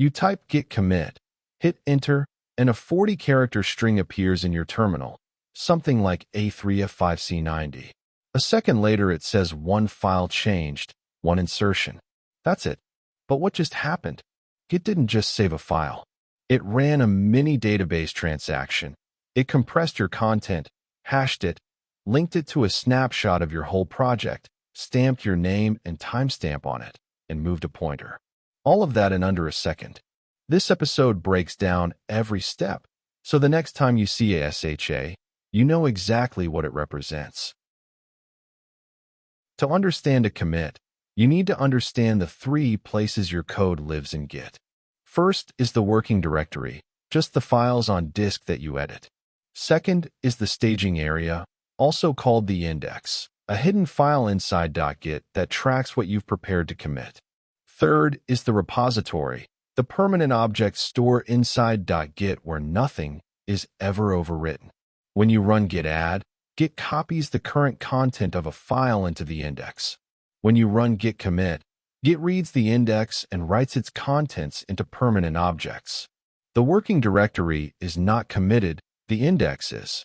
You type git commit, hit enter, and a 40-character string appears in your terminal, something like A3F5C90. A second later it says one file changed, one insertion. That's it. But what just happened? Git didn't just save a file. It ran a mini database transaction. It compressed your content, hashed it, linked it to a snapshot of your whole project, stamped your name and timestamp on it, and moved a pointer. All of that in under a second. This episode breaks down every step, so the next time you see a SHA, you know exactly what it represents. To understand a commit, you need to understand the 3 places your code lives in Git. First is the working directory, just the files on disk that you edit. Second is the staging area, also called the index, a hidden file inside dot-git that tracks what you've prepared to commit. Third is the repository, the permanent object stored inside dot-git where nothing is ever overwritten. When you run git add, Git copies the current content of a file into the index. When you run git commit, Git reads the index and writes its contents into permanent objects. The working directory is not committed, the index is.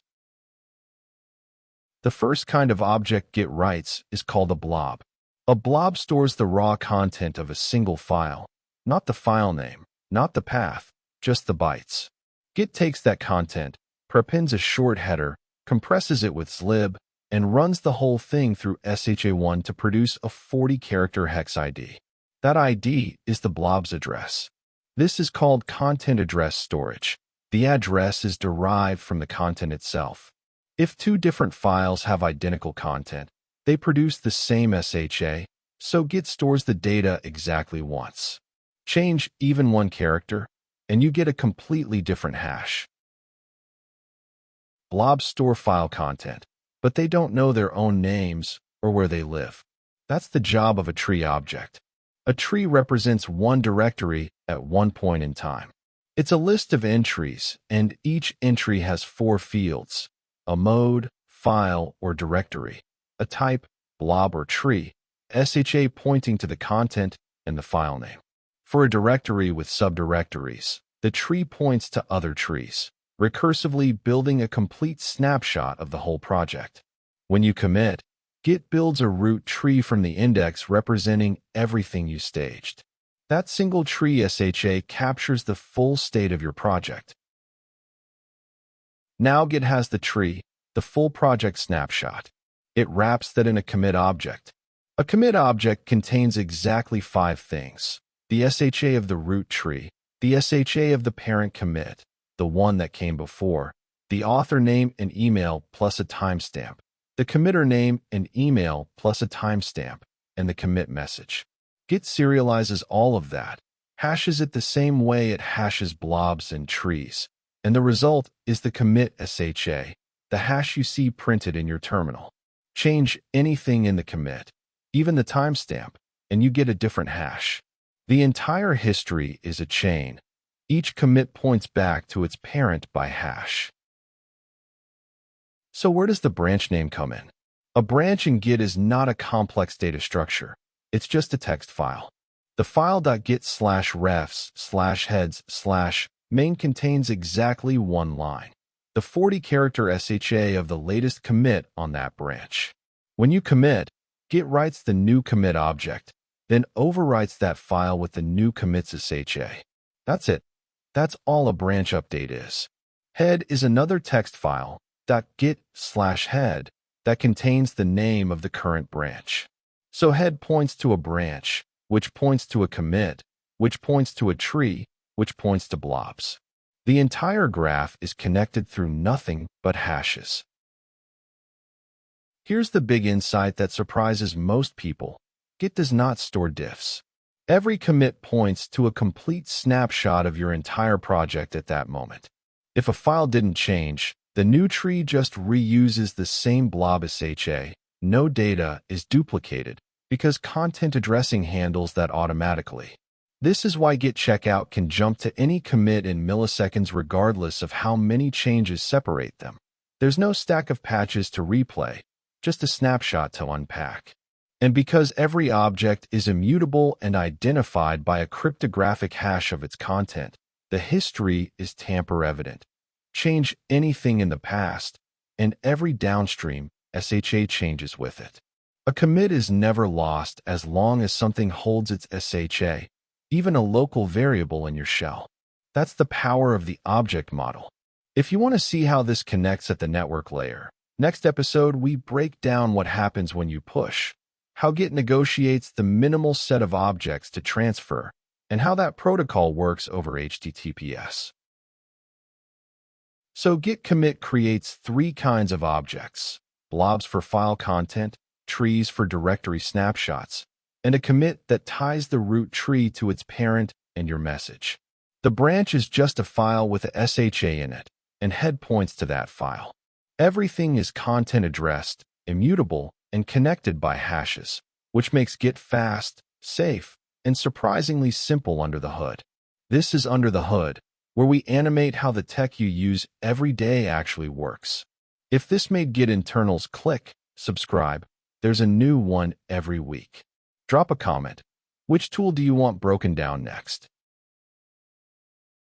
The first kind of object Git writes is called a blob. A blob stores the raw content of a single file, not the file name, not the path, just the bytes. Git takes that content, prepends a short header, compresses it with zlib, and runs the whole thing through SHA1 to produce a 40-character hex ID. That ID is the blob's address. This is called content address storage. The address is derived from the content itself. If 2 different files have identical content, they produce the same SHA, so Git stores the data exactly once. Change even 1 character, and you get a completely different hash. Blobs store file content, but they don't know their own names or where they live. That's the job of a tree object. A tree represents one directory at one point in time. It's a list of entries, and each entry has 4 fields: a mode, file, or directory, a type, blob or tree, SHA pointing to the content, and the file name. For a directory with subdirectories, the tree points to other trees, recursively building a complete snapshot of the whole project. When you commit, Git builds a root tree from the index representing everything you staged. That single tree SHA captures the full state of your project. Now Git has the tree, the full project snapshot. It wraps that in a commit object. A commit object contains exactly 5 things: the SHA of the root tree, the SHA of the parent commit, the one that came before, the author name and email plus a timestamp, the committer name and email plus a timestamp, and the commit message. Git serializes all of that, hashes it the same way it hashes blobs and trees, and the result is the commit SHA, the hash you see printed in your terminal. Change anything in the commit, even the timestamp, and you get a different hash. The entire history is a chain. Each commit points back to its parent by hash. So where does the branch name come in? A branch in Git is not a complex data structure. It's just a text file. The file.git/refs/heads/main contains exactly 1 line, the 40-character SHA of the latest commit on that branch. When you commit, Git writes the new commit object, then overwrites that file with the new commit's SHA. That's it. That's all a branch update is. Head is another text file, .git/head, that contains the name of the current branch. So head points to a branch, which points to a commit, which points to a tree, which points to blobs. The entire graph is connected through nothing but hashes. Here's the big insight that surprises most people. Git does not store diffs. Every commit points to a complete snapshot of your entire project at that moment. If a file didn't change, the new tree just reuses the same blob SHA. No data is duplicated because content addressing handles that automatically. This is why Git checkout can jump to any commit in milliseconds regardless of how many changes separate them. There's no stack of patches to replay, just a snapshot to unpack. And because every object is immutable and identified by a cryptographic hash of its content, the history is tamper-evident. Change anything in the past, and every downstream SHA changes with it. A commit is never lost as long as something holds its SHA, even a local variable in your shell. That's the power of the object model. If you want to see how this connects at the network layer, next episode we break down what happens when you push, how Git negotiates the minimal set of objects to transfer, and how that protocol works over HTTPS. So Git commit creates three kinds of objects: blobs for file content, trees for directory snapshots, and a commit that ties the root tree to its parent and your message. The branch is just a file with a SHA in it, and head points to that file. Everything is content addressed, immutable, and connected by hashes, which makes Git fast, safe, and surprisingly simple under the hood. This is Under the Hood, where we animate how the tech you use every day actually works. If this made Git internals click, subscribe. There's a new one every week. Drop a comment. Which tool do you want broken down next?